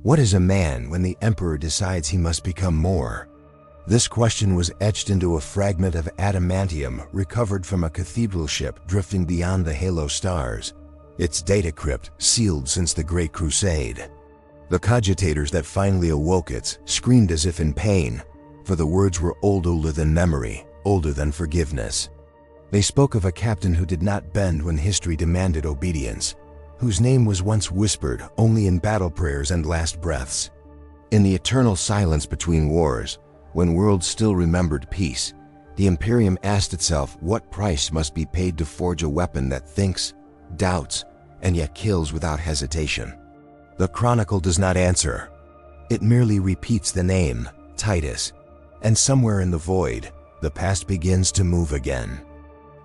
What is a man when the Emperor decides he must become more? This question was etched into a fragment of adamantium recovered from a cathedral ship drifting beyond the halo stars, its data crypt sealed since the Great Crusade. The cogitators that finally awoke it screamed as if in pain, for the words were older than memory, older than forgiveness. They spoke of a captain who did not bend when history demanded obedience, whose name was once whispered only in battle prayers and last breaths. In the eternal silence between wars, when worlds still remembered peace, the Imperium asked itself what price must be paid to forge a weapon that thinks, doubts, and yet kills without hesitation. The Chronicle does not answer. It merely repeats the name, Titus, and somewhere in the void, the past begins to move again.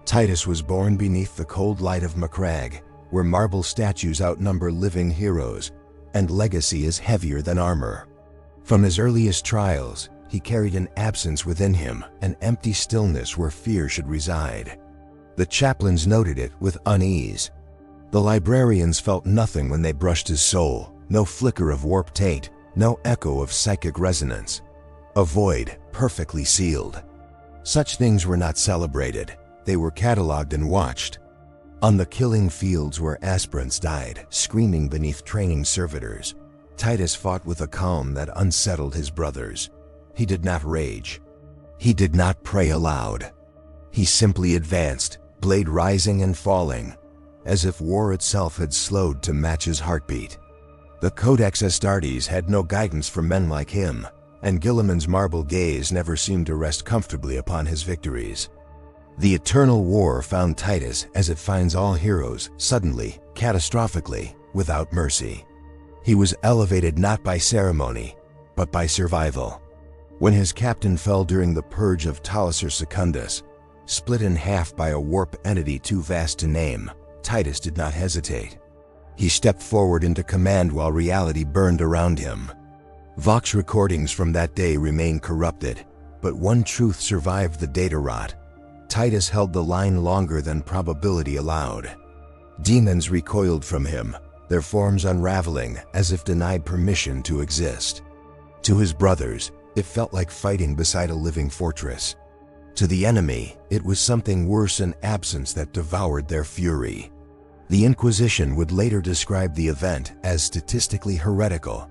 Titus was born beneath the cold light of Macragge, where marble statues outnumber living heroes, and legacy is heavier than armor. From his earliest trials, he carried an absence within him, an empty stillness where fear should reside. The chaplains noted it with unease. The librarians felt nothing when they brushed his soul, no flicker of warped taint, no echo of psychic resonance. A void, perfectly sealed. Such things were not celebrated, they were catalogued and watched. On the killing fields where aspirants died, screaming beneath training servitors, Titus fought with a calm that unsettled his brothers. He did not rage. He did not pray aloud. He simply advanced, blade rising and falling, as if war itself had slowed to match his heartbeat. The Codex Astartes had no guidance for men like him, and Guilliman's marble gaze never seemed to rest comfortably upon his victories. The eternal war found Titus as it finds all heroes, suddenly, catastrophically, without mercy. He was elevated not by ceremony, but by survival. When his captain fell during the purge of Talicer Secundus, split in half by a warp entity too vast to name, Titus did not hesitate. He stepped forward into command while reality burned around him. Vox recordings from that day remain corrupted, but one truth survived the data rot. Titus held the line longer than probability allowed. Demons recoiled from him, their forms unraveling as if denied permission to exist. To his brothers, it felt like fighting beside a living fortress. To the enemy, it was something worse, an absence that devoured their fury. The Inquisition would later describe the event as statistically heretical,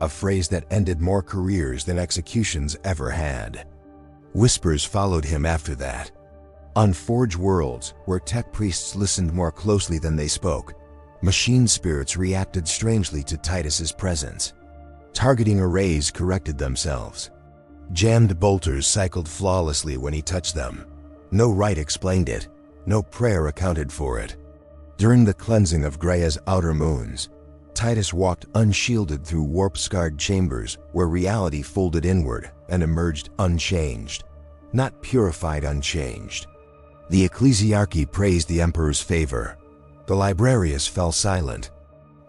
a phrase that ended more careers than executions ever had. Whispers followed him after that. On Forge worlds, where tech priests listened more closely than they spoke, machine spirits reacted strangely to Titus's presence. Targeting arrays corrected themselves. Jammed bolters cycled flawlessly when he touched them. No rite explained it, no prayer accounted for it. During the cleansing of Graia's outer moons, Titus walked unshielded through warp-scarred chambers where reality folded inward and emerged unchanged, not purified, unchanged. The ecclesiarchy praised the emperor's favor. The librarius fell silent.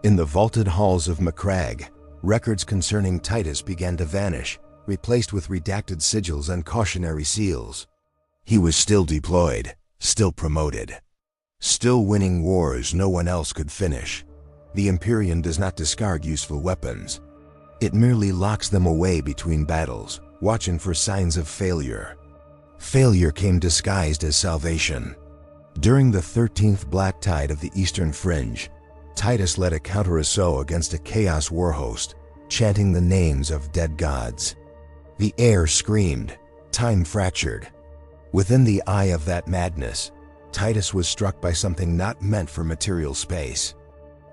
In the vaulted halls of Macragge, records concerning Titus began to vanish, replaced with redacted sigils and cautionary seals. He was still deployed, still promoted, still winning wars no one else could finish. The Imperium does not discard useful weapons. It merely locks them away between battles, watching for signs of failure. Failure came disguised as salvation. During the 13th Black Tide of the Eastern Fringe, Titus led a counter-assault against a chaos warhost, chanting the names of dead gods. The air screamed, time fractured. Within the eye of that madness, Titus was struck by something not meant for material space.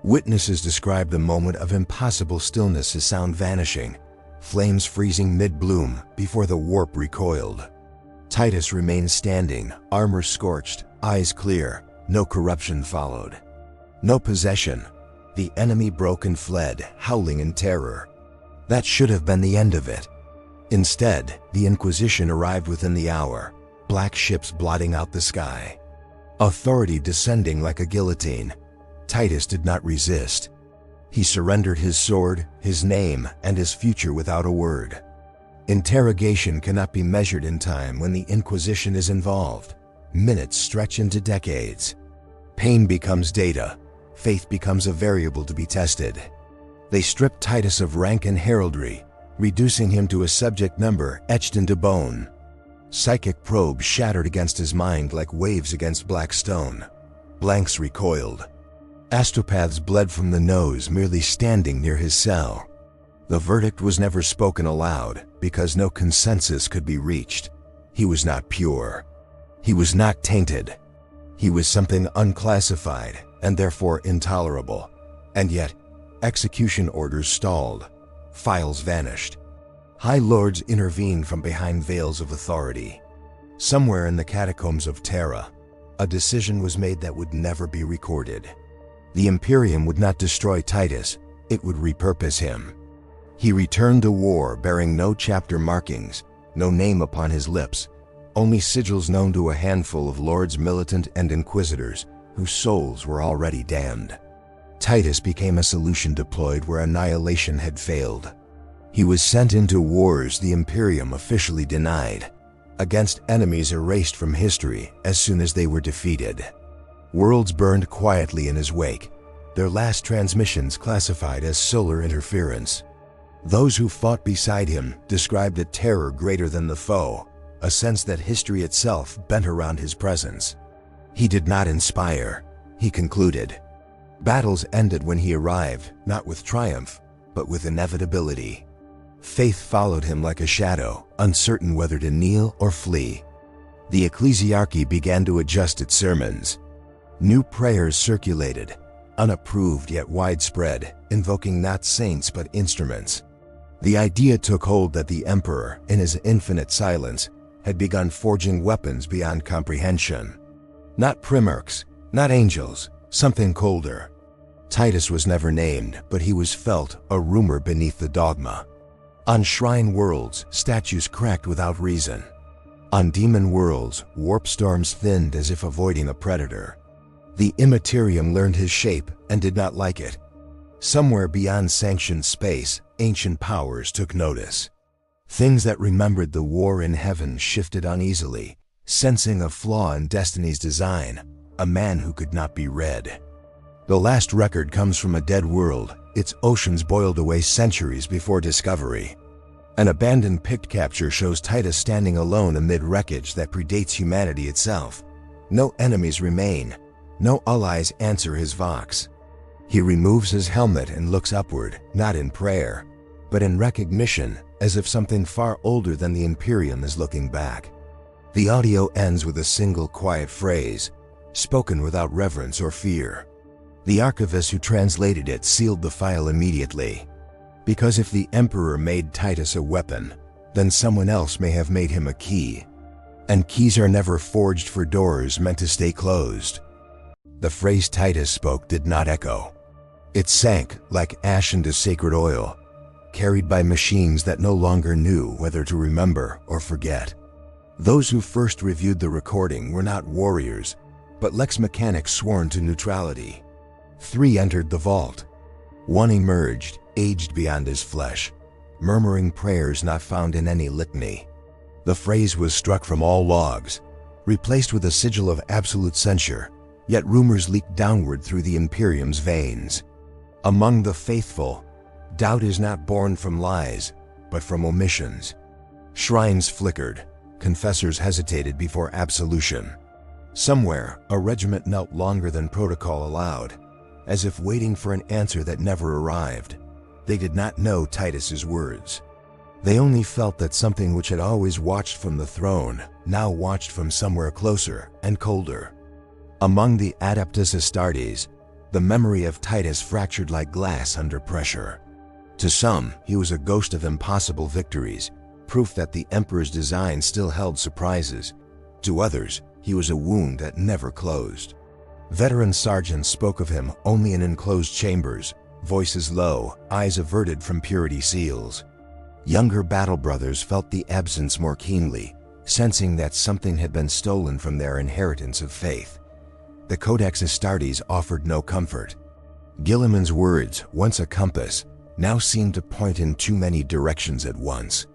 Witnesses described the moment of impossible stillness as sound vanishing, flames freezing mid-bloom before the warp recoiled. Titus remained standing, armor scorched, eyes clear. No corruption followed. No possession. The enemy broke and fled, howling in terror. That should have been the end of it. Instead, the Inquisition arrived within the hour, black ships blotting out the sky. Authority descending like a guillotine. Titus did not resist. He surrendered his sword, his name, and his future without a word. Interrogation cannot be measured in time when the Inquisition is involved. Minutes stretch into decades. Pain becomes data. Faith becomes a variable to be tested. They stripped Titus of rank and heraldry, reducing him to a subject number etched into bone. Psychic probes shattered against his mind like waves against black stone. Blanks recoiled. Astropaths bled from the nose merely standing near his cell. The verdict was never spoken aloud because no consensus could be reached. He was not pure. He was not tainted. He was something unclassified and therefore intolerable. And yet, execution orders stalled. Files vanished. High lords intervened from behind veils of authority. Somewhere in the catacombs of Terra, a decision was made that would never be recorded. The Imperium would not destroy Titus, it would repurpose him. He returned to war bearing no chapter markings, no name upon his lips, only sigils known to a handful of lords militant and inquisitors whose souls were already damned. Titus became a solution deployed where annihilation had failed. He was sent into wars the Imperium officially denied, against enemies erased from history as soon as they were defeated. Worlds burned quietly in his wake, their last transmissions classified as solar interference. Those who fought beside him described a terror greater than the foe, a sense that history itself bent around his presence. He did not inspire, he concluded. Battles ended when he arrived, not with triumph, but with inevitability. Faith followed him like a shadow, uncertain whether to kneel or flee. The ecclesiarchy began to adjust its sermons. New prayers circulated, unapproved yet widespread, invoking not saints but instruments. The idea took hold that the emperor, in his infinite silence, had begun forging weapons beyond comprehension. Not primarchs, not angels, something colder. Titus was never named, but he was felt, a rumor beneath the dogma. On shrine worlds, statues cracked without reason. On demon worlds, warp storms thinned as if avoiding a predator. The Imperium learned his shape and did not like it. Somewhere beyond sanctioned space, ancient powers took notice. Things that remembered the war in heaven shifted uneasily, sensing a flaw in destiny's design, a man who could not be read. The last record comes from a dead world, its oceans boiled away centuries before discovery. An abandoned pict capture shows Titus standing alone amid wreckage that predates humanity itself. No enemies remain, no allies answer his vox. He removes his helmet and looks upward, not in prayer, but in recognition, as if something far older than the Imperium is looking back. The audio ends with a single quiet phrase, spoken without reverence or fear. The archivist who translated it sealed the file immediately. Because if the emperor made Titus a weapon, then someone else may have made him a key. And keys are never forged for doors meant to stay closed. The phrase Titus spoke did not echo. It sank like ash into sacred oil, carried by machines that no longer knew whether to remember or forget. Those who first reviewed the recording were not warriors, but lex mechanics sworn to neutrality. 3 entered the vault. 1 emerged, aged beyond his flesh, murmuring prayers not found in any litany. The phrase was struck from all logs, replaced with a sigil of absolute censure, yet rumors leaked downward through the Imperium's veins. Among the faithful, doubt is not born from lies, but from omissions. Shrines flickered, confessors hesitated before absolution. Somewhere, a regiment knelt longer than protocol allowed, as if waiting for an answer that never arrived. They did not know Titus's words. They only felt that something which had always watched from the throne now watched from somewhere closer and colder. Among the Adeptus Astartes, the memory of Titus fractured like glass under pressure. To some, he was a ghost of impossible victories, proof that the Emperor's design still held surprises. To others, he was a wound that never closed. Veteran sergeants spoke of him only in enclosed chambers, voices low, eyes averted from purity seals. Younger battle brothers felt the absence more keenly, sensing that something had been stolen from their inheritance of faith. The Codex Astartes offered no comfort. Gilliman's words, once a compass, now seemed to point in too many directions at once.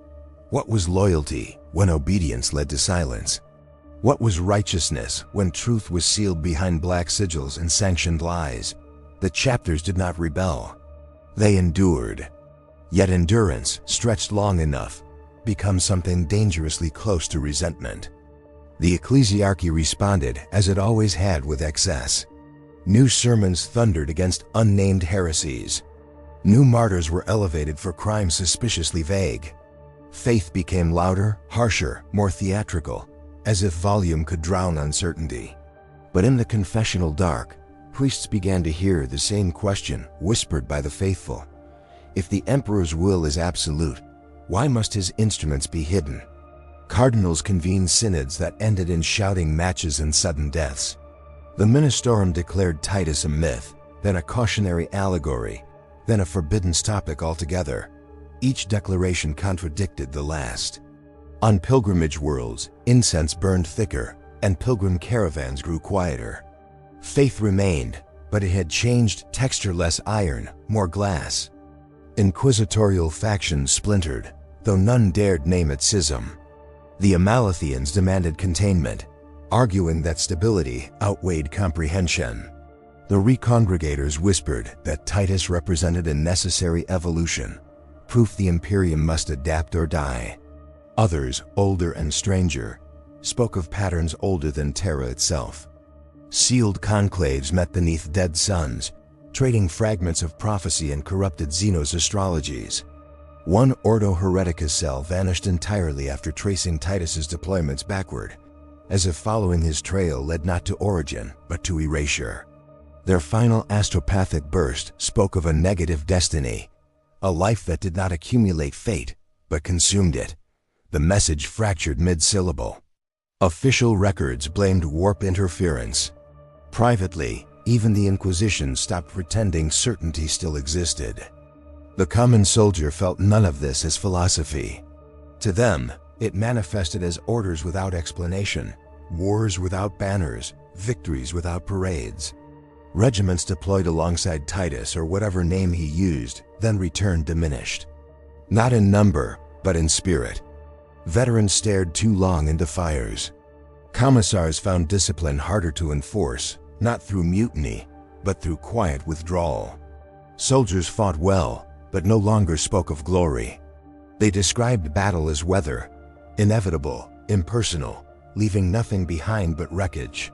What was loyalty when obedience led to silence? What was righteousness when truth was sealed behind black sigils and sanctioned lies? The chapters did not rebel. They endured. Yet endurance, stretched long enough, becomes something dangerously close to resentment. The ecclesiarchy responded as it always had with excess. New sermons thundered against unnamed heresies. New martyrs were elevated for crimes suspiciously vague. Faith became louder, harsher, more theatrical, as if volume could drown uncertainty. But in the confessional dark, priests began to hear the same question whispered by the faithful. If the emperor's will is absolute, why must his instruments be hidden? Cardinals convened synods that ended in shouting matches and sudden deaths. The Ministorum declared Titus a myth, then a cautionary allegory, then a forbidden topic altogether. Each declaration contradicted the last. On pilgrimage worlds, incense burned thicker, and pilgrim caravans grew quieter. Faith remained, but it had changed texture-less iron, more glass. Inquisitorial factions splintered, though none dared name it schism. The Amalathians demanded containment, arguing that stability outweighed comprehension. The recongregators whispered that Titus represented a necessary evolution, proof the Imperium must adapt or die. Others, older and stranger, spoke of patterns older than Terra itself. Sealed conclaves met beneath dead suns, trading fragments of prophecy and corrupted Zeno's astrologies. One Ordo Hereticus cell vanished entirely after tracing Titus's deployments backward, as if following his trail led not to origin, but to erasure. Their final astropathic burst spoke of a negative destiny, a life that did not accumulate fate, but consumed it. The message fractured mid-syllable. Official records blamed warp interference. Privately, even the Inquisition stopped pretending certainty still existed. The common soldier felt none of this as philosophy. To them, it manifested as orders without explanation, wars without banners, victories without parades. Regiments deployed alongside Titus or whatever name he used, then returned diminished. Not in number, but in spirit. Veterans stared too long into fires. Commissars found discipline harder to enforce, not through mutiny, but through quiet withdrawal. Soldiers fought well, but no longer spoke of glory. They described battle as weather, inevitable, impersonal, leaving nothing behind but wreckage.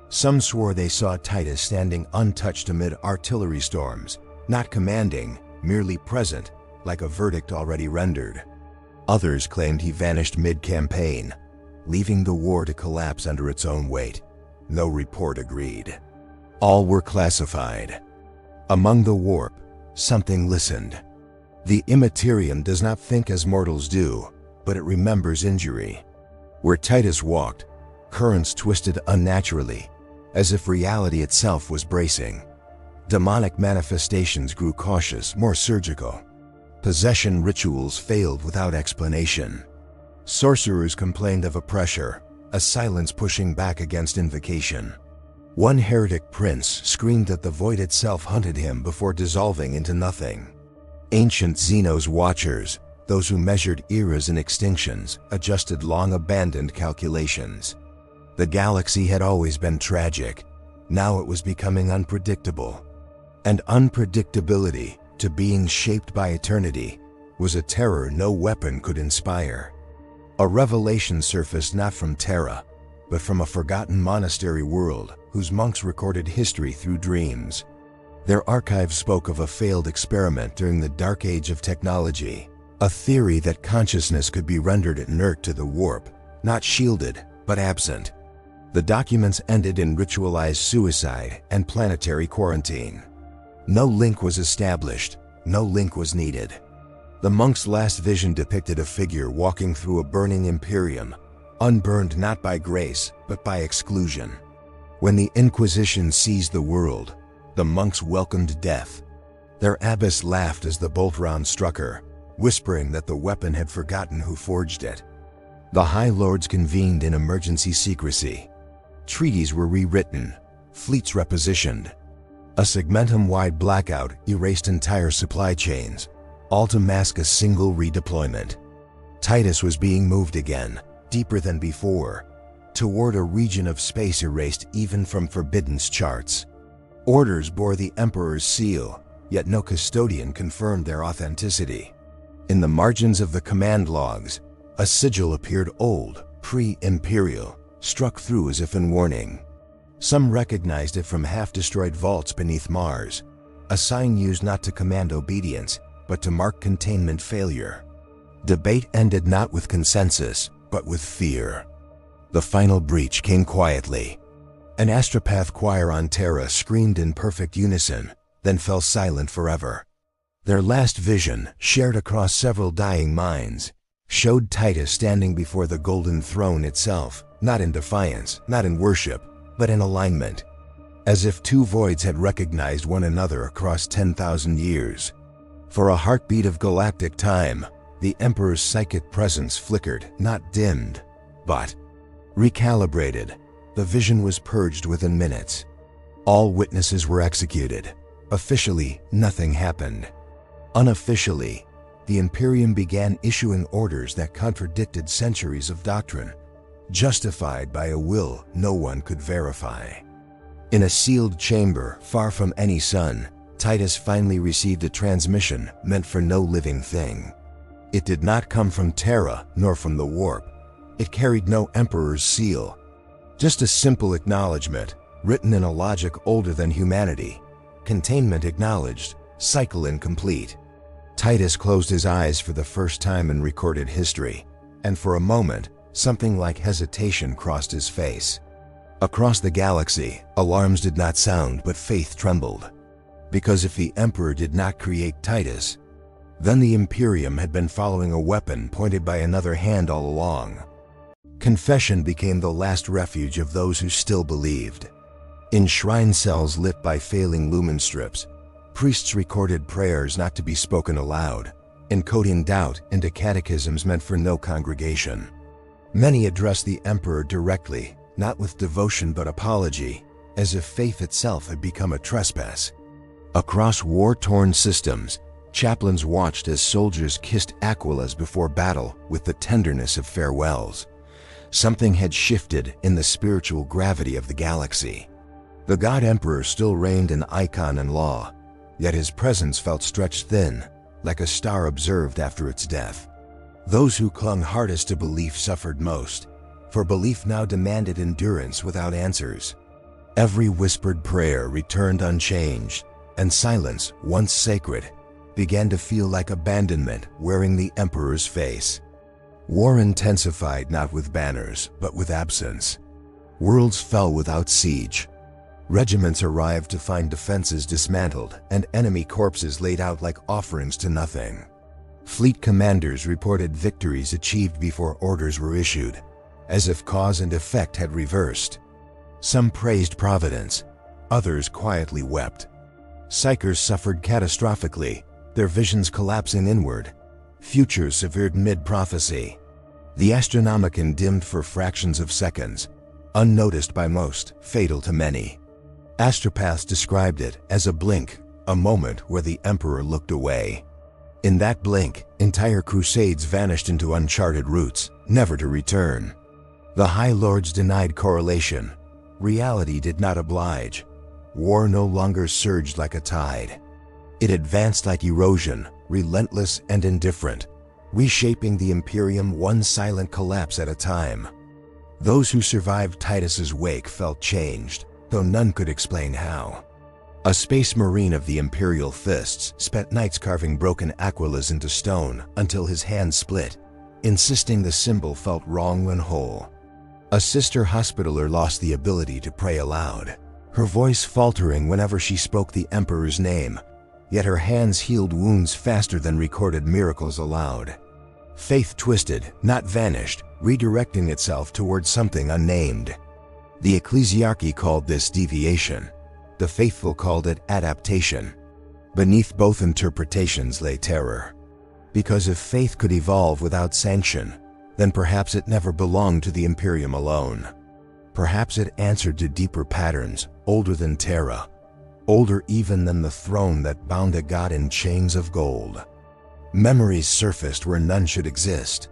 Some swore they saw Titus standing untouched amid artillery storms, not commanding, merely present, like a verdict already rendered. Others claimed he vanished mid-campaign, leaving the war to collapse under its own weight. No report agreed. All were classified. Among the warp, something listened. The Imperium does not think as mortals do, but it remembers injury. Where Titus walked, currents twisted unnaturally, as if reality itself was bracing. Demonic manifestations grew cautious, more surgical. Possession rituals failed without explanation. Sorcerers complained of a pressure, a silence pushing back against invocation. One heretic prince screamed that the void itself hunted him before dissolving into nothing. Ancient Zeno's watchers, those who measured eras and extinctions, adjusted long-abandoned calculations. The galaxy had always been tragic. Now it was becoming unpredictable. And unpredictability, to being shaped by eternity, was a terror no weapon could inspire. A revelation surfaced not from Terra, but from a forgotten monastery world whose monks recorded history through dreams. Their archives spoke of a failed experiment during the dark age of technology, a theory that consciousness could be rendered inert to the warp, not shielded, but absent. The documents ended in ritualized suicide and planetary quarantine. No link was established, no link was needed. The monk's last vision depicted a figure walking through a burning Imperium, unburned not by grace, but by exclusion. When the Inquisition seized the world, the monks welcomed death. Their abbess laughed as the bolt round struck her, whispering that the weapon had forgotten who forged it. The High Lords convened in emergency secrecy. Treaties were rewritten, fleets repositioned. A segmentum-wide blackout erased entire supply chains, all to mask a single redeployment. Titus was being moved again, deeper than before, toward a region of space erased even from Forbidden's charts. Orders bore the Emperor's seal, yet no custodian confirmed their authenticity. In the margins of the command logs, a sigil appeared old, pre-Imperial, struck through as if in warning. Some recognized it from half-destroyed vaults beneath Mars, a sign used not to command obedience, but to mark containment failure. Debate ended not with consensus, but with fear. The final breach came quietly. An astropath choir on Terra screamed in perfect unison, then fell silent forever. Their last vision, shared across several dying minds, showed Titus standing before the golden throne itself, not in defiance, not in worship, but in alignment, as if two voids had recognized one another across 10,000 years. For a heartbeat of galactic time, the Emperor's psychic presence flickered, not dimmed, but recalibrated. The vision was purged within minutes. All witnesses were executed. Officially, nothing happened. Unofficially, the Imperium began issuing orders that contradicted centuries of doctrine, justified by a will no one could verify. In a sealed chamber, far from any sun, Titus finally received a transmission meant for no living thing. It did not come from Terra, nor from the warp. It carried no Emperor's seal. Just a simple acknowledgement, written in a logic older than humanity. Containment acknowledged, cycle incomplete. Titus closed his eyes for the first time in recorded history, and for a moment, something like hesitation crossed his face. Across the galaxy, alarms did not sound, but faith trembled. Because if the Emperor did not create Titus, then the Imperium had been following a weapon pointed by another hand all along. Confession became the last refuge of those who still believed. In shrine cells lit by failing lumen strips, priests recorded prayers not to be spoken aloud, encoding doubt into catechisms meant for no congregation. Many addressed the Emperor directly, not with devotion but apology, as if faith itself had become a trespass. Across war-torn systems, chaplains watched as soldiers kissed Aquilas before battle with the tenderness of farewells. Something had shifted in the spiritual gravity of the galaxy. The God Emperor still reigned in icon and law, yet his presence felt stretched thin, like a star observed after its death. Those who clung hardest to belief suffered most, for belief now demanded endurance without answers. Every whispered prayer returned unchanged, and silence, once sacred, began to feel like abandonment wearing the Emperor's face. War intensified not with banners, but with absence. Worlds fell without siege. Regiments arrived to find defenses dismantled and enemy corpses laid out like offerings to nothing. Fleet commanders reported victories achieved before orders were issued, as if cause and effect had reversed. Some praised Providence, others quietly wept. Psychers suffered catastrophically, their visions collapsing inward. Futures severed mid-prophecy. The Astronomicon dimmed for fractions of seconds, unnoticed by most, fatal to many. Astropaths described it as a blink, a moment where the Emperor looked away. In that blink, entire crusades vanished into uncharted routes, never to return. The High Lords denied correlation. Reality did not oblige. War no longer surged like a tide. It advanced like erosion, relentless and indifferent, reshaping the Imperium one silent collapse at a time. Those who survived Titus's wake felt changed, though none could explain how. A space marine of the Imperial fists spent nights carving broken Aquilas into stone until his hand split, insisting the symbol felt wrong when whole. A sister hospitaller lost the ability to pray aloud, her voice faltering whenever she spoke the Emperor's name, yet her hands healed wounds faster than recorded miracles allowed. Faith twisted, not vanished, redirecting itself towards something unnamed. The ecclesiarchy called this deviation. The faithful called it adaptation. Beneath both interpretations lay terror. Because if faith could evolve without sanction, then perhaps it never belonged to the Imperium alone. Perhaps it answered to deeper patterns, older than Terra, older even than the throne that bound a god in chains of gold. Memories surfaced where none should exist.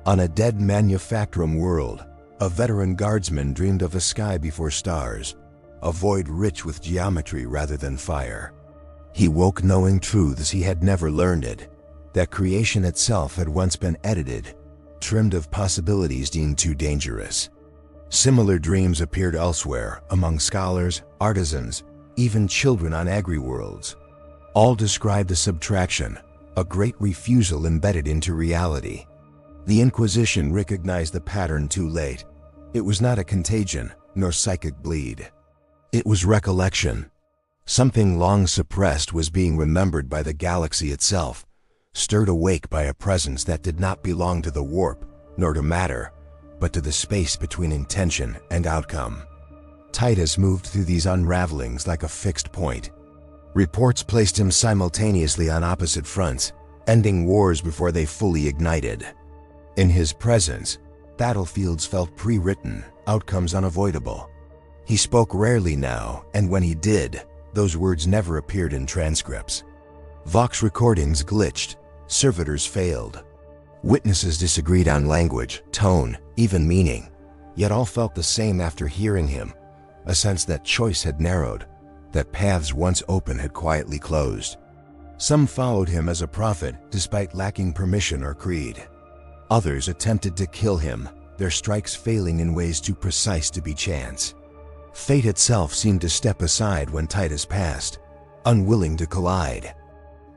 On a dead manufactorum world, a veteran guardsman dreamed of a sky before stars, a void rich with geometry rather than fire. He woke knowing truths he had never learned, that creation itself had once been edited, trimmed of possibilities deemed too dangerous. Similar dreams appeared elsewhere, among scholars, artisans, even children on agri-worlds. All described a subtraction, a great refusal embedded into reality. The Inquisition recognized the pattern too late. It was not a contagion, nor psychic bleed. It was recollection. Something long suppressed was being remembered by the galaxy itself, stirred awake by a presence that did not belong to the warp, nor to matter, but to the space between intention and outcome. Titus moved through these unravelings like a fixed point. Reports placed him simultaneously on opposite fronts, ending wars before they fully ignited. In his presence, battlefields felt pre-written, outcomes unavoidable. He spoke rarely now, and when he did, those words never appeared in transcripts. Vox recordings glitched, servitors failed. Witnesses disagreed on language, tone, even meaning, yet all felt the same after hearing him, a sense that choice had narrowed, that paths once open had quietly closed. Some followed him as a prophet despite lacking permission or creed. Others attempted to kill him, their strikes failing in ways too precise to be chance. Fate itself seemed to step aside when Titus passed, unwilling to collide.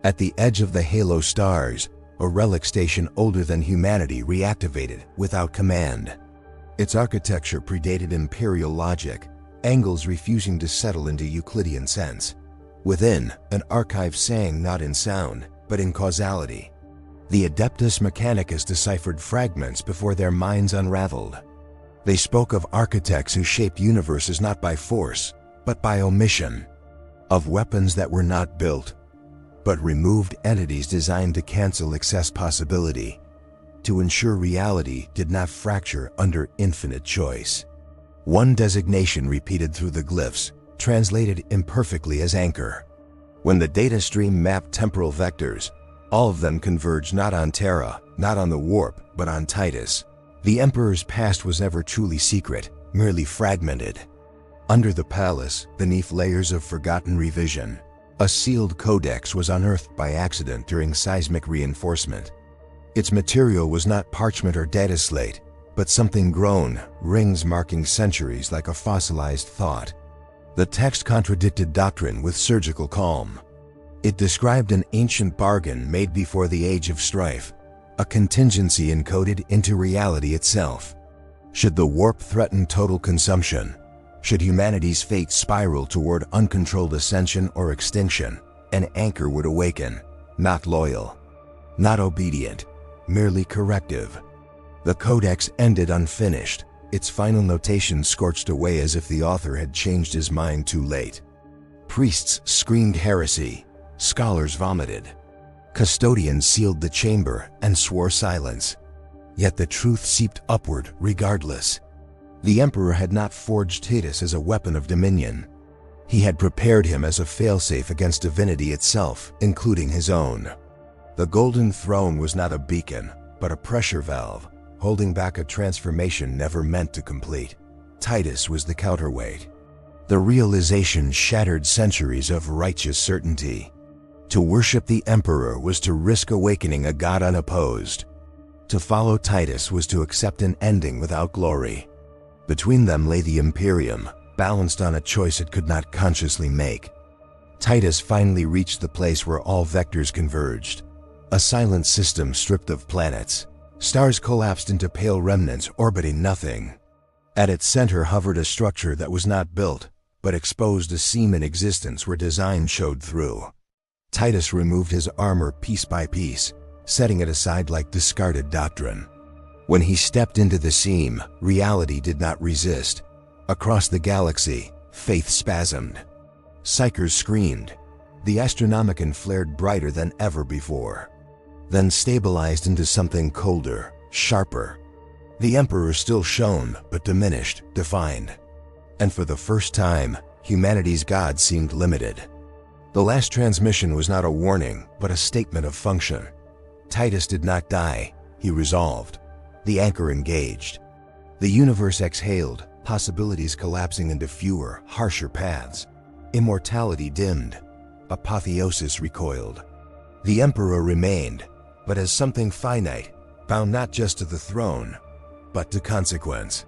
At the edge of the halo stars, a relic station older than humanity reactivated without command. Its architecture predated Imperial logic, angles refusing to settle into Euclidean sense. Within, an archive sang not in sound, but in causality. The Adeptus Mechanicus deciphered fragments before their minds unraveled. They spoke of architects who shaped universes not by force, but by omission, of weapons that were not built, but removed entities designed to cancel excess possibility, to ensure reality did not fracture under infinite choice. One designation repeated through the glyphs, translated imperfectly as anchor. When the data stream mapped temporal vectors, all of them converged not on Terra, not on the warp, but on Titus. The Emperor's past was never truly secret, merely fragmented. Under the palace, beneath layers of forgotten revision, a sealed codex was unearthed by accident during seismic reinforcement. Its material was not parchment or data slate, but something grown, rings marking centuries like a fossilized thought. The text contradicted doctrine with surgical calm. It described an ancient bargain made before the age of strife, a contingency encoded into reality itself. Should the warp threaten total consumption, should humanity's fate spiral toward uncontrolled ascension or extinction, an anchor would awaken, not loyal, not obedient, merely corrective. The codex ended unfinished, its final notation scorched away as if the author had changed his mind too late. Priests screamed heresy, scholars vomited. Custodians sealed the chamber and swore silence. Yet the truth seeped upward regardless. The Emperor had not forged Titus as a weapon of dominion. He had prepared him as a failsafe against divinity itself, including his own. The Golden Throne was not a beacon, but a pressure valve, holding back a transformation never meant to complete. Titus was the counterweight. The realization shattered centuries of righteous certainty. To worship the Emperor was to risk awakening a god unopposed. To follow Titus was to accept an ending without glory. Between them lay the Imperium, balanced on a choice it could not consciously make. Titus finally reached the place where all vectors converged. A silent system stripped of planets. Stars collapsed into pale remnants orbiting nothing. At its center hovered a structure that was not built, but exposed a seam in existence where design showed through. Titus removed his armor piece by piece, setting it aside like discarded doctrine. When he stepped into the seam, reality did not resist. Across the galaxy, faith spasmed. Psychers screamed. The Astronomicon flared brighter than ever before, then stabilized into something colder, sharper. The Emperor still shone, but diminished, defined. And for the first time, humanity's God seemed limited. The last transmission was not a warning, but a statement of function. Titus did not die, he resolved. The anchor engaged. The universe exhaled, possibilities collapsing into fewer, harsher paths. Immortality dimmed. apotheosis recoiled. The Emperor remained, but as something finite, bound not just to the throne, but to consequence.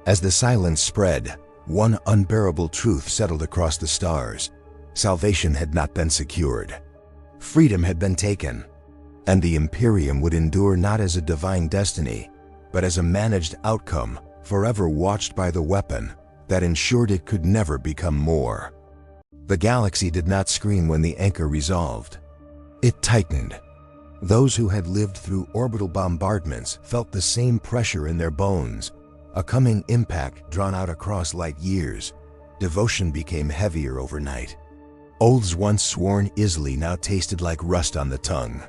As the silence spread, one unbearable truth settled across the stars. Salvation had not been secured. Freedom had been taken, and the Imperium would endure not as a divine destiny, but as a managed outcome, forever watched by the weapon that ensured it could never become more. The galaxy did not scream when the anchor resolved. It tightened. Those who had lived through orbital bombardments felt the same pressure in their bones, a coming impact drawn out across light years. Devotion became heavier overnight. Oaths once sworn easily now tasted like rust on the tongue.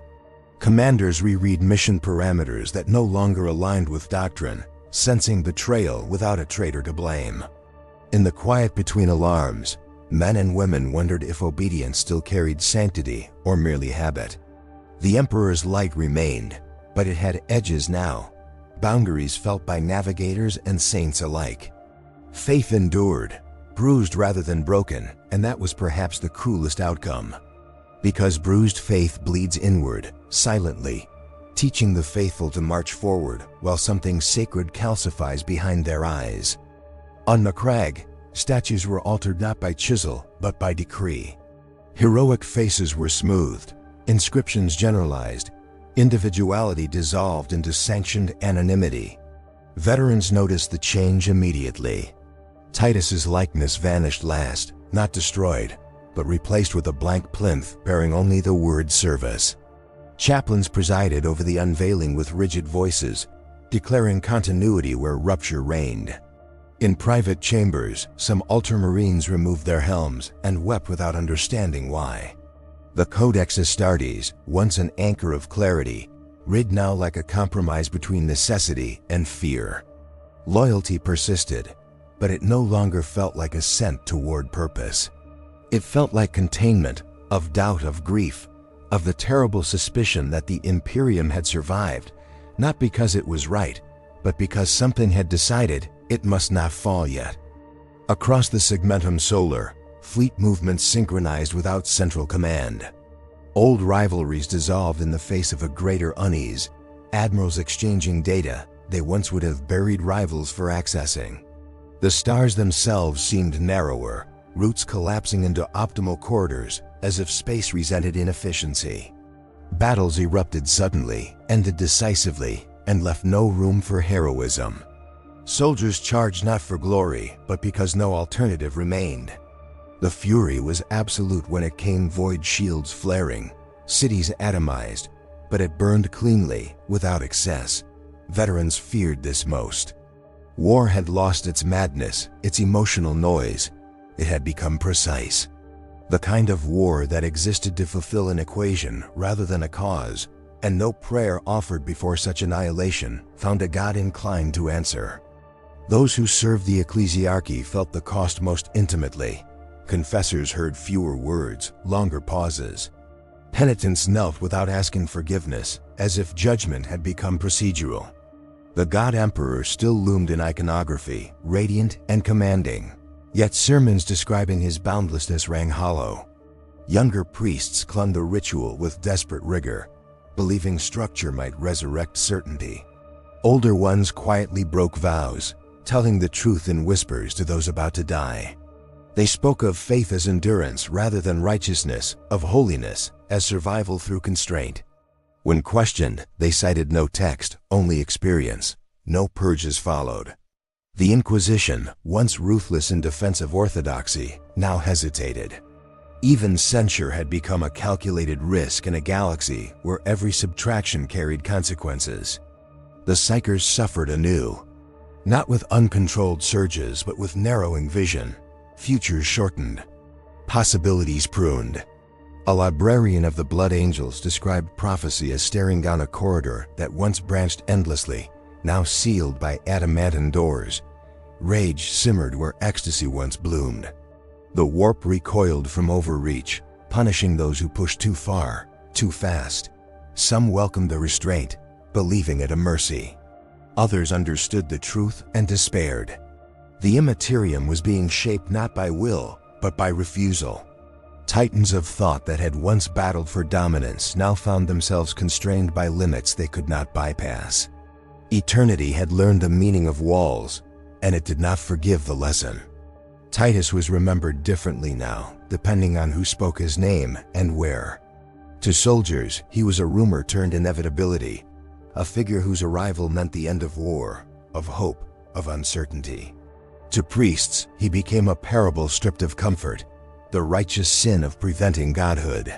Commanders reread mission parameters that no longer aligned with doctrine, sensing betrayal without a traitor to blame. In the quiet between alarms, men and women wondered if obedience still carried sanctity or merely habit. The Emperor's light remained, but it had edges now, boundaries felt by navigators and saints alike. Faith endured, bruised rather than broken, and that was perhaps the cruelest outcome. Because bruised faith bleeds inward, silently, teaching the faithful to march forward while something sacred calcifies behind their eyes. On Macragge, statues were altered not by chisel, but by decree. Heroic faces were smoothed, inscriptions generalized, individuality dissolved into sanctioned anonymity. Veterans noticed the change immediately. Titus's likeness vanished last, not destroyed, but replaced with a blank plinth bearing only the word service. Chaplains presided over the unveiling with rigid voices, declaring continuity where rupture reigned. In private chambers, some ultramarines removed their helms and wept without understanding why. The Codex Astartes, once an anchor of clarity, read now like a compromise between necessity and fear. Loyalty persisted, but it no longer felt like ascent toward purpose. It felt like containment, of doubt, of grief, of the terrible suspicion that the Imperium had survived, not because it was right, but because something had decided it must not fall yet. Across the Segmentum Solar, fleet movements synchronized without central command. Old rivalries dissolved in the face of a greater unease, admirals exchanging data they once would have buried rivals for accessing. The stars themselves seemed narrower, routes collapsing into optimal corridors, as if space resented inefficiency. Battles erupted suddenly, ended decisively, and left no room for heroism. Soldiers charged not for glory, but because no alternative remained. The fury was absolute when it came, void shields flaring, cities atomized, but it burned cleanly, without excess. Veterans feared this most. War had lost its madness, its emotional noise. It had become precise. The kind of war that existed to fulfill an equation rather than a cause, and no prayer offered before such annihilation found a God inclined to answer. Those who served the ecclesiarchy felt the cost most intimately. Confessors heard fewer words, longer pauses. Penitents knelt without asking forgiveness, as if judgment had become procedural. The God Emperor still loomed in iconography, radiant and commanding, yet sermons describing his boundlessness rang hollow. Younger priests clung to ritual with desperate rigor, believing structure might resurrect certainty. Older ones quietly broke vows, telling the truth in whispers to those about to die. They spoke of faith as endurance rather than righteousness, of holiness as survival through constraint. When questioned, they cited no text, only experience. No purges followed. The Inquisition, once ruthless in defense of orthodoxy, now hesitated. Even censure had become a calculated risk in a galaxy where every subtraction carried consequences. The Psychers suffered anew, not with uncontrolled surges, but with narrowing vision. Futures shortened, possibilities pruned. A librarian of the Blood Angels described prophecy as staring down a corridor that once branched endlessly, now sealed by adamantine doors. Rage simmered where ecstasy once bloomed. The warp recoiled from overreach, punishing those who pushed too far, too fast. Some welcomed the restraint, believing it a mercy. Others understood the truth and despaired. The Imperium was being shaped not by will, but by refusal. Titans of thought that had once battled for dominance now found themselves constrained by limits they could not bypass. Eternity had learned the meaning of walls, and it did not forgive the lesson. Titus was remembered differently now, depending on who spoke his name and where. To soldiers, he was a rumor turned inevitability, a figure whose arrival meant the end of war, of hope, of uncertainty. To priests, he became a parable stripped of comfort, the righteous sin of preventing godhood.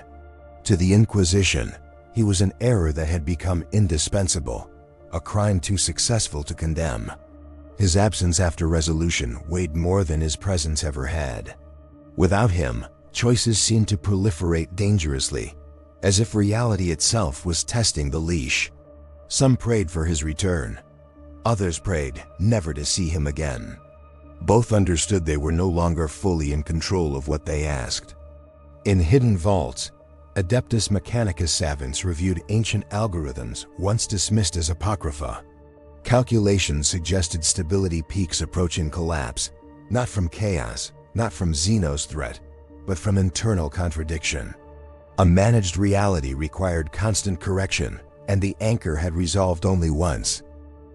To the Inquisition, he was an error that had become indispensable, a crime too successful to condemn. His absence after resolution weighed more than his presence ever had. Without him, choices seemed to proliferate dangerously, as if reality itself was testing the leash. Some prayed for his return. Others prayed never to see him again. Both understood they were no longer fully in control of what they asked. In hidden vaults, Adeptus Mechanicus savants reviewed ancient algorithms once dismissed as apocrypha. Calculations suggested stability peaks approaching collapse, not from chaos, not from Xeno's threat, but from internal contradiction. A managed reality required constant correction, and the anchor had resolved only once.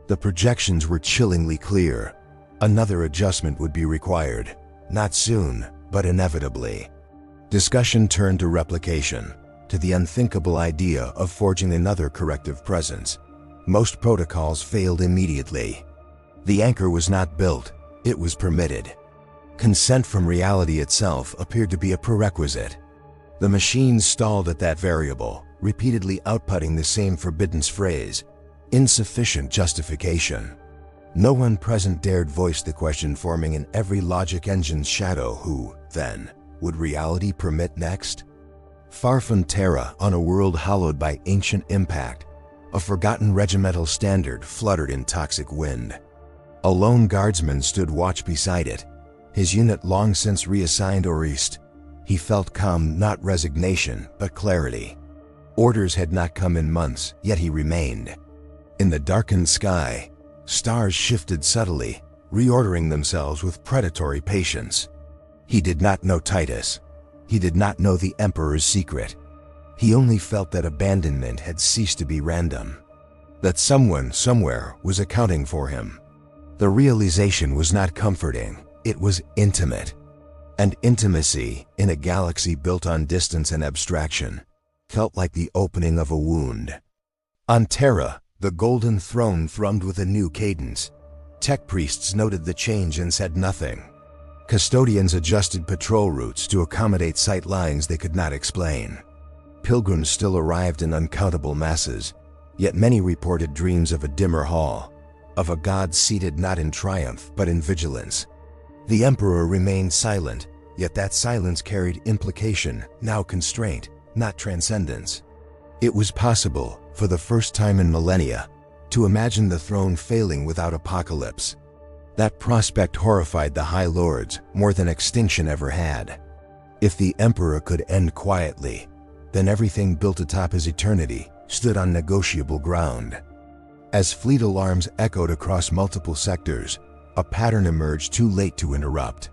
The projections were chillingly clear. Another adjustment would be required, not soon, but inevitably. Discussion turned to replication, to the unthinkable idea of forging another corrective presence. Most protocols failed immediately. The anchor was not built, it was permitted. Consent from reality itself appeared to be a prerequisite. The machines stalled at that variable, repeatedly outputting the same forbidden phrase, insufficient justification. No one present dared voice the question forming in every logic engine's shadow: who, then, would reality permit next? Far from Terra, on a world hallowed by ancient impact, a forgotten regimental standard fluttered in toxic wind. A lone guardsman stood watch beside it, his unit long since reassigned or east. He felt calm, not resignation, but clarity. Orders had not come in months, yet he remained. In the darkened sky, stars shifted subtly, reordering themselves with predatory patience. He did not know Titus. He did not know the Emperor's secret. He only felt that abandonment had ceased to be random, that someone, somewhere, was accounting for him. The realization was not comforting, it was intimate. And intimacy, in a galaxy built on distance and abstraction, felt like the opening of a wound. On Terra, the Golden Throne thrummed with a new cadence. Tech priests noted the change and said nothing. Custodians adjusted patrol routes to accommodate sight lines they could not explain. Pilgrims still arrived in uncountable masses, yet many reported dreams of a dimmer hall, of a god seated not in triumph but in vigilance. The Emperor remained silent, yet that silence carried implication, now constraint, not transcendence. It was possible, for the first time in millennia, to imagine the throne failing without apocalypse. That prospect horrified the High Lords more than extinction ever had. If the Emperor could end quietly, then everything built atop his eternity stood on negotiable ground. As fleet alarms echoed across multiple sectors, a pattern emerged too late to interrupt.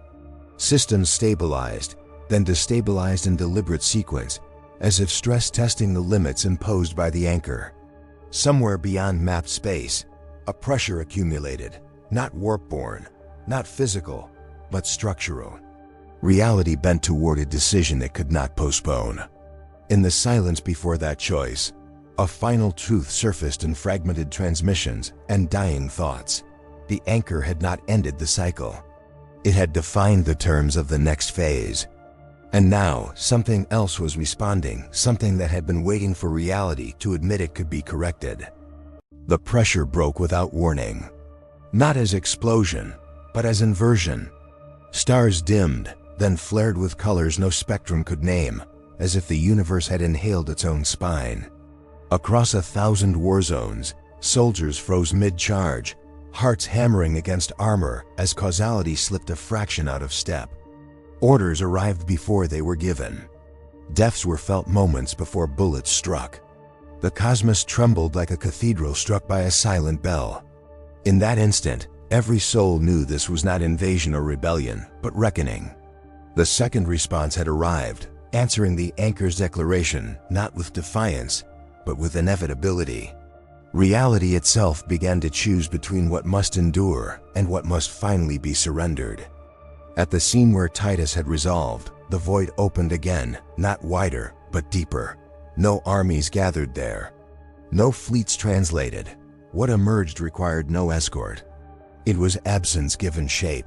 Systems stabilized, then destabilized in deliberate sequence, as if stress testing the limits imposed by the anchor. Somewhere beyond mapped space, a pressure accumulated, not warp-borne, not physical, but structural. Reality bent toward a decision it could not postpone. In the silence before that choice, a final truth surfaced in fragmented transmissions and dying thoughts. The anchor had not ended the cycle. It had defined the terms of the next phase. And now, something else was responding, something that had been waiting for reality to admit it could be corrected. The pressure broke without warning. Not as explosion, but as inversion. Stars dimmed, then flared with colors no spectrum could name, as if the universe had inhaled its own spine. Across 1,000 war zones, soldiers froze mid-charge, hearts hammering against armor as causality slipped a fraction out of step. Orders arrived before they were given. Deaths were felt moments before bullets struck. The cosmos trembled like a cathedral struck by a silent bell. In that instant, every soul knew this was not invasion or rebellion, but reckoning. The second response had arrived, answering the anchor's declaration not with defiance, but with inevitability. Reality itself began to choose between what must endure and what must finally be surrendered. At the scene where Titus had resolved, the void opened again, not wider, but deeper. No armies gathered there. No fleets translated. What emerged required no escort. It was absence given shape,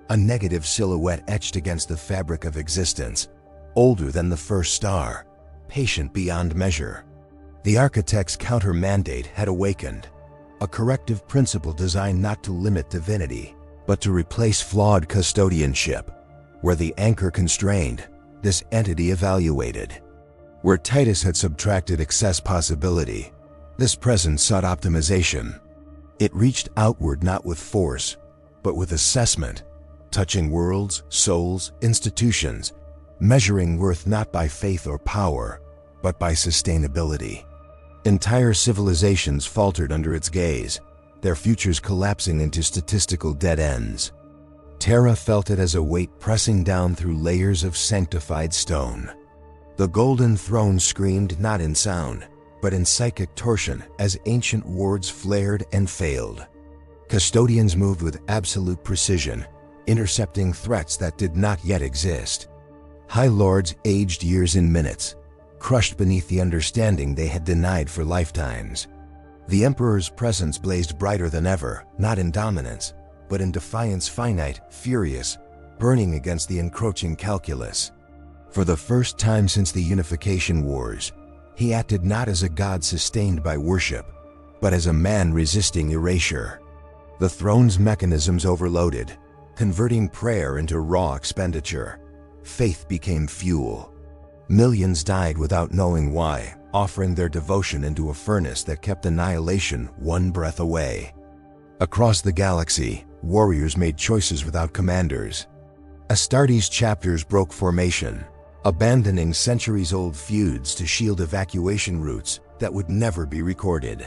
a negative silhouette etched against the fabric of existence, older than the first star, patient beyond measure. The architect's counter-mandate had awakened, a corrective principle designed not to limit divinity, but to replace flawed custodianship. Where the anchor constrained, this entity evaluated. Where Titus had subtracted excess possibility, this presence sought optimization. It reached outward not with force, but with assessment, touching worlds, souls, institutions, measuring worth not by faith or power, but by sustainability. Entire civilizations faltered under its gaze, their futures collapsing into statistical dead ends. Terra felt it as a weight pressing down through layers of sanctified stone. The golden throne screamed not in sound, but in psychic torsion as ancient wards flared and failed. Custodians moved with absolute precision, intercepting threats that did not yet exist. High Lords aged years in minutes, crushed beneath the understanding they had denied for lifetimes. The Emperor's presence blazed brighter than ever, not in dominance, but in defiance, finite, furious, burning against the encroaching calculus. For the first time since the Unification Wars, he acted not as a god sustained by worship, but as a man resisting erasure. The throne's mechanisms overloaded, converting prayer into raw expenditure. Faith became fuel. Millions died without knowing why, offering their devotion into a furnace that kept annihilation one breath away. Across the galaxy, warriors made choices without commanders. Astartes chapters broke formation, abandoning centuries-old feuds to shield evacuation routes that would never be recorded.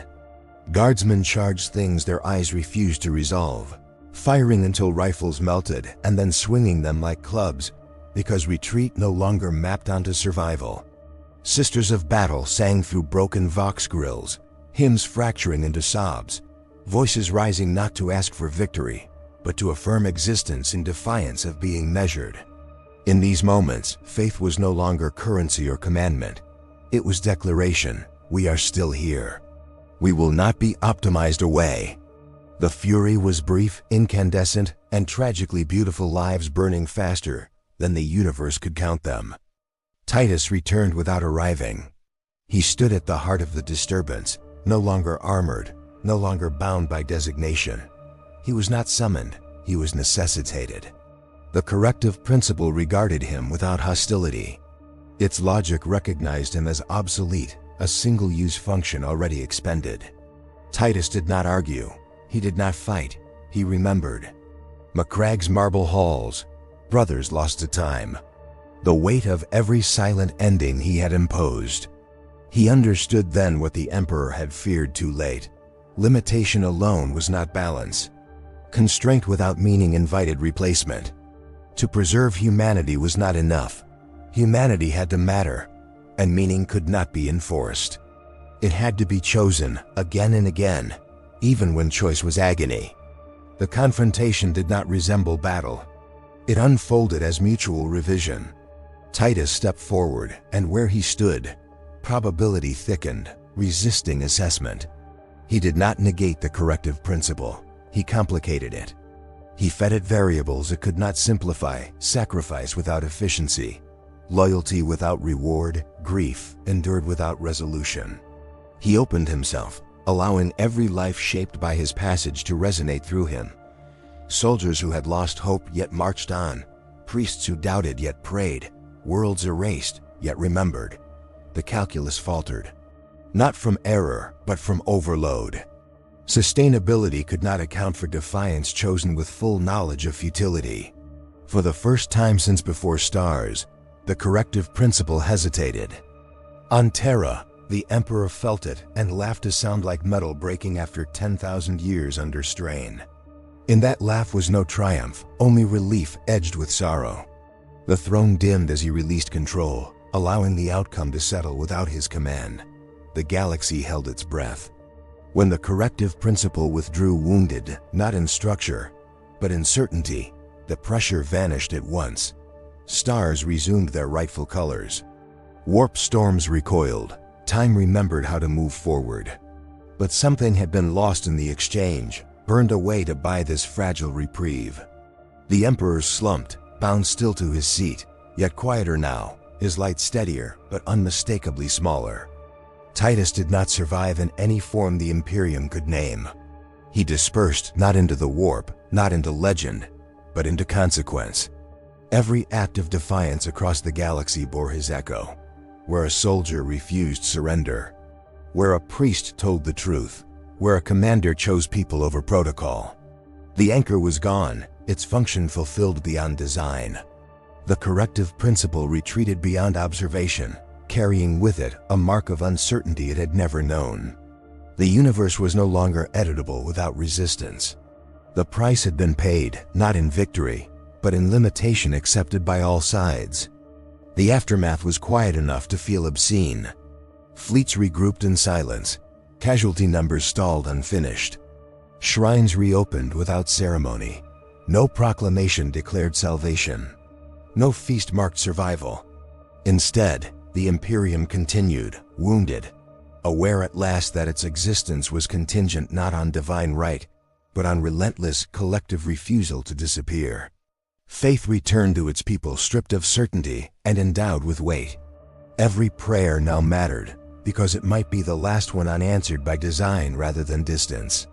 Guardsmen charged things their eyes refused to resolve, firing until rifles melted and then swinging them like clubs, because retreat no longer mapped onto survival. Sisters of battle sang through broken vox grills, hymns fracturing into sobs, voices rising not to ask for victory, but to affirm existence in defiance of being measured. In these moments, faith was no longer currency or commandment. It was declaration: we are still here. We will not be optimized away. The fury was brief, incandescent, and tragically beautiful, lives burning faster than the universe could count them. Titus returned without arriving. He stood at the heart of the disturbance, no longer armored, no longer bound by designation. He was not summoned, he was necessitated. The corrective principle regarded him without hostility. Its logic recognized him as obsolete, a single-use function already expended. Titus did not argue, he did not fight, he remembered. Macragg's marble halls, brothers lost to time. The weight of every silent ending he had imposed. He understood then what the Emperor had feared too late. Limitation alone was not balance. Constraint without meaning invited replacement. To preserve humanity was not enough. Humanity had to matter, and meaning could not be enforced. It had to be chosen again and again, even when choice was agony. The confrontation did not resemble battle. It unfolded as mutual revision. Titus stepped forward, and where he stood, probability thickened, resisting assessment. He did not negate the corrective principle, he complicated it. He fed it variables it could not simplify, sacrifice without efficiency, loyalty without reward, grief endured without resolution. He opened himself, allowing every life shaped by his passage to resonate through him. Soldiers who had lost hope yet marched on, priests who doubted yet prayed, worlds erased yet remembered. The calculus faltered, not from error, but from overload. Sustainability could not account for defiance chosen with full knowledge of futility. For the first time since before stars, the corrective principle hesitated. On Terra, the Emperor felt it and laughed a sound like metal breaking after 10,000 years under strain. In that laugh was no triumph, only relief edged with sorrow. The throne dimmed as he released control, allowing the outcome to settle without his command. The galaxy held its breath. When the corrective principle withdrew, wounded, not in structure, but in certainty, the pressure vanished at once. Stars resumed their rightful colors. Warp storms recoiled. Time remembered how to move forward. But something had been lost in the exchange, burned away to buy this fragile reprieve. The Emperor slumped, bound still to his seat, yet quieter now, his light steadier, but unmistakably smaller. Titus did not survive in any form the Imperium could name. He dispersed not into the warp, not into legend, but into consequence. Every act of defiance across the galaxy bore his echo. Where a soldier refused surrender, where a priest told the truth, where a commander chose people over protocol. The anchor was gone, its function fulfilled beyond design. The corrective principle retreated beyond observation, carrying with it a mark of uncertainty it had never known. The universe was no longer editable without resistance. The price had been paid, not in victory, but in limitation accepted by all sides. The aftermath was quiet enough to feel obscene. Fleets regrouped in silence, casualty numbers stalled unfinished. Shrines reopened without ceremony. No proclamation declared salvation. No feast marked survival. Instead, the Imperium continued, wounded, aware at last that its existence was contingent not on divine right, but on relentless collective refusal to disappear. Faith returned to its people stripped of certainty and endowed with weight. Every prayer now mattered, because it might be the last one unanswered by design rather than distance.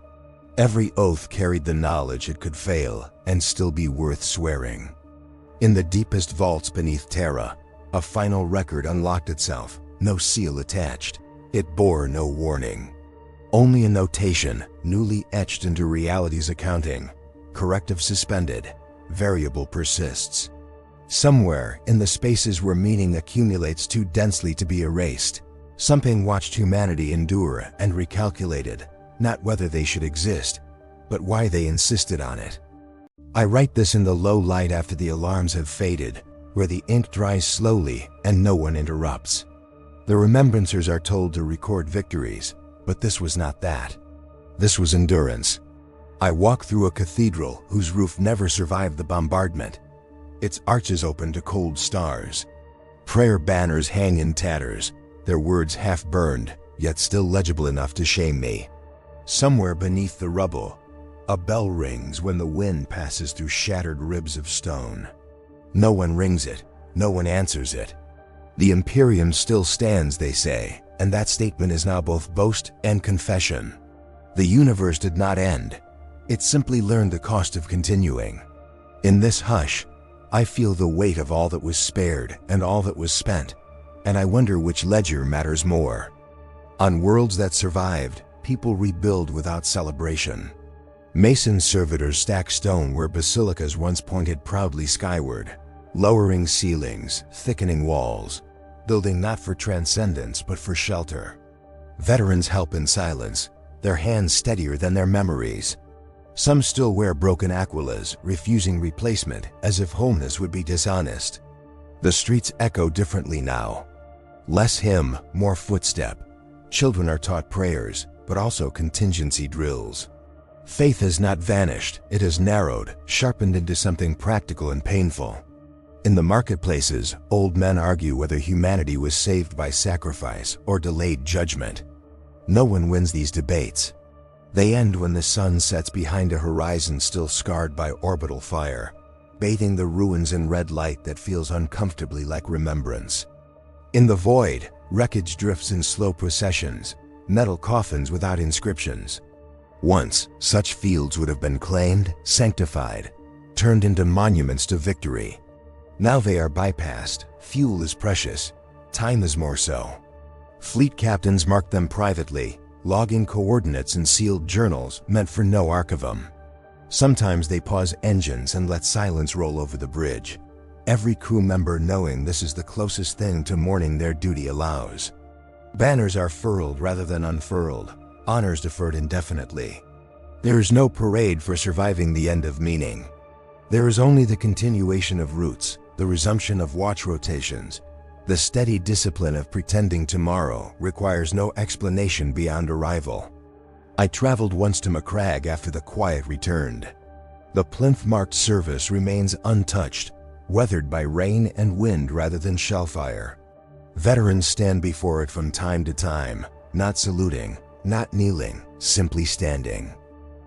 Every oath carried the knowledge it could fail and still be worth swearing. In the deepest vaults beneath Terra, a final record unlocked itself, no seal attached. It bore no warning. Only a notation, newly etched into reality's accounting. Corrective suspended. Variable persists. Somewhere in the spaces where meaning accumulates too densely to be erased, something watched humanity endure and recalculated, not whether they should exist, but why they insisted on it. I write this in the low light after the alarms have faded, where the ink dries slowly and no one interrupts. The remembrancers are told to record victories, but this was not that. This was endurance. I walk through a cathedral whose roof never survived the bombardment. Its arches open to cold stars. Prayer banners hang in tatters, their words half burned, yet still legible enough to shame me. Somewhere beneath the rubble, a bell rings when the wind passes through shattered ribs of stone. No one rings it, no one answers it. The Imperium still stands, they say, and that statement is now both boast and confession. The universe did not end. It simply learned the cost of continuing. In this hush, I feel the weight of all that was spared and all that was spent, and I wonder which ledger matters more. On worlds that survived, people rebuild without celebration. Mason servitors stack stone where basilicas once pointed proudly skyward, lowering ceilings, thickening walls, building not for transcendence but for shelter. Veterans help in silence, their hands steadier than their memories. Some still wear broken aquilas, refusing replacement as if wholeness would be dishonest. The streets echo differently now. Less hymn, more footstep. Children are taught prayers, but also contingency drills. Faith has not vanished, it has narrowed, sharpened into something practical and painful. In the marketplaces, old men argue whether humanity was saved by sacrifice or delayed judgment. No one wins these debates. They end when the sun sets behind a horizon still scarred by orbital fire, bathing the ruins in red light that feels uncomfortably like remembrance. In the void, wreckage drifts in slow processions, metal coffins without inscriptions. Once, such fields would have been claimed, sanctified, turned into monuments to victory. Now they are bypassed. Fuel is precious. Time is more so. Fleet captains mark them privately, logging coordinates in sealed journals meant for no archivum. Sometimes they pause engines and let silence roll over the bridge, every crew member knowing this is the closest thing to mourning their duty allows. Banners are furled rather than unfurled, honors deferred indefinitely. There is no parade for surviving the end of meaning. There is only the continuation of routes, the resumption of watch rotations, The steady discipline of pretending tomorrow requires no explanation beyond arrival. I traveled once to Macragge after the quiet returned. The plinth-marked service remains untouched, weathered by rain and wind rather than shellfire. Veterans stand before it from time to time, not saluting, not kneeling, simply standing.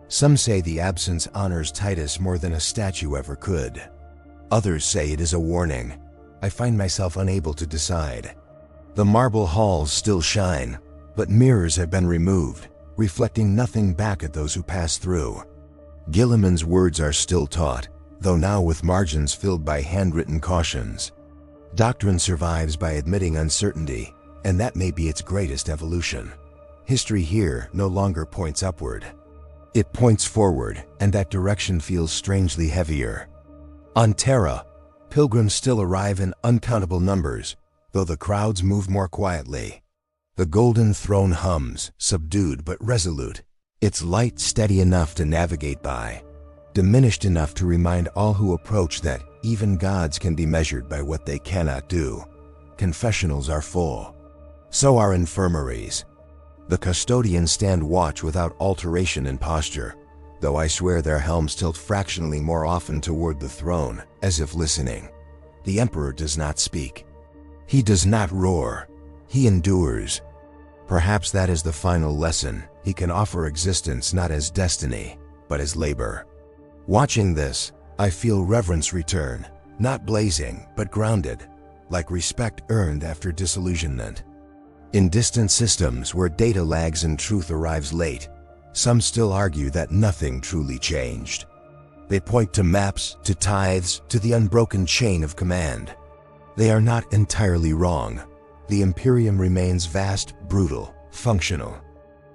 Some say the absence honors Titus more than a statue ever could. Others say it is a warning. I find myself unable to decide. The marble halls still shine, but mirrors have been removed, reflecting nothing back at those who pass through. Gilliman's words are still taught, though now with margins filled by handwritten cautions. Doctrine survives by admitting uncertainty, and that may be its greatest evolution. History here no longer points upward. It points forward, and that direction feels strangely heavier. On Terra, pilgrims still arrive in uncountable numbers, though the crowds move more quietly. The golden throne hums, subdued but resolute, its light steady enough to navigate by, diminished enough to remind all who approach that even gods can be measured by what they cannot do. Confessionals are full. So are infirmaries. The custodians stand watch without alteration in posture, though I swear their helms tilt fractionally more often toward the throne, as if listening. The Emperor does not speak. He does not roar. He endures. Perhaps that is the final lesson. He can offer existence not as destiny, but as labor. Watching this, I feel reverence return, not blazing, but grounded, like respect earned after disillusionment. In distant systems where data lags and truth arrives late, some still argue that nothing truly changed. They point to maps, to tithes, to the unbroken chain of command. They are not entirely wrong. The Imperium remains vast, brutal, functional.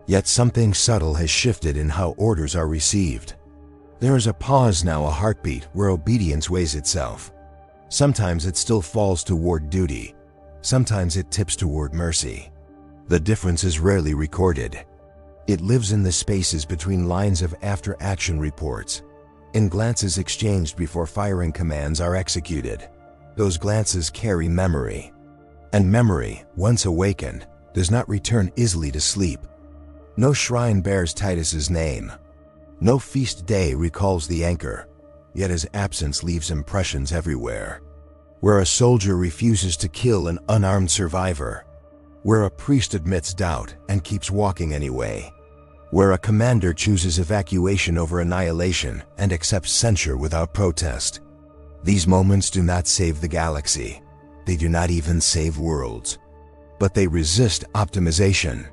Yet something subtle has shifted in how orders are received. There is a pause now, a heartbeat, where obedience weighs itself. Sometimes it still falls toward duty. Sometimes it tips toward mercy. The difference is rarely recorded. It lives in the spaces between lines of after-action reports, in glances exchanged before firing commands are executed. Those glances carry memory. And memory, once awakened, does not return easily to sleep. No shrine bears Titus's name. No feast day recalls the anchor, yet his absence leaves impressions everywhere. Where a soldier refuses to kill an unarmed survivor. Where a priest admits doubt and keeps walking anyway. Where a commander chooses evacuation over annihilation and accepts censure without protest. These moments do not save the galaxy. They do not even save worlds. But they resist optimization.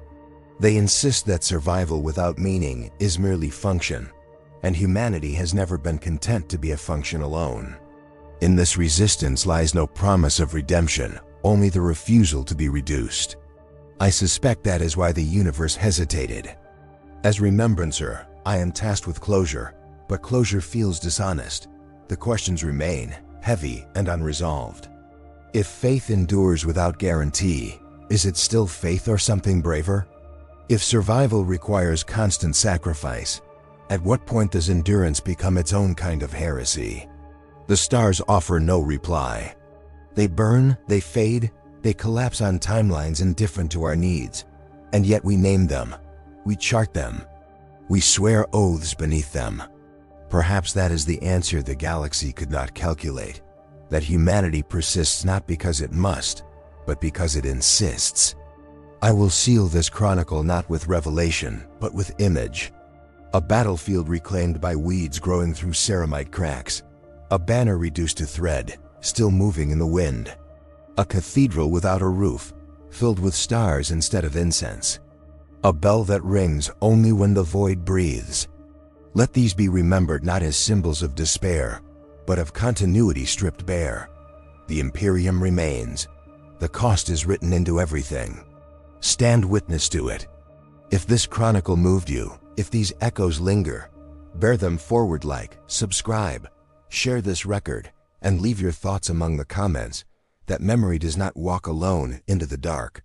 They insist that survival without meaning is merely function, and humanity has never been content to be a function alone. In this resistance lies no promise of redemption, only the refusal to be reduced. I suspect that is why the universe hesitated. As remembrancer, I am tasked with closure, but closure feels dishonest. The questions remain, heavy and unresolved. If faith endures without guarantee, is it still faith or something braver? If survival requires constant sacrifice, at what point does endurance become its own kind of heresy? The stars offer no reply. They burn, they fade, they collapse on timelines indifferent to our needs, and yet we name them, we chart them, we swear oaths beneath them. Perhaps that is the answer the galaxy could not calculate, that humanity persists not because it must, but because it insists. I will seal this chronicle not with revelation, but with image. A battlefield reclaimed by weeds growing through ceramite cracks. A banner reduced to thread, still moving in the wind. A cathedral without a roof, filled with stars instead of incense. A bell that rings only when the void breathes. Let these be remembered not as symbols of despair, but of continuity stripped bare. The Imperium remains. The cost is written into everything. Stand witness to it. If this chronicle moved you, if these echoes linger, bear them forward, like, subscribe, share this record, and leave your thoughts among the comments, that memory does not walk alone into the dark.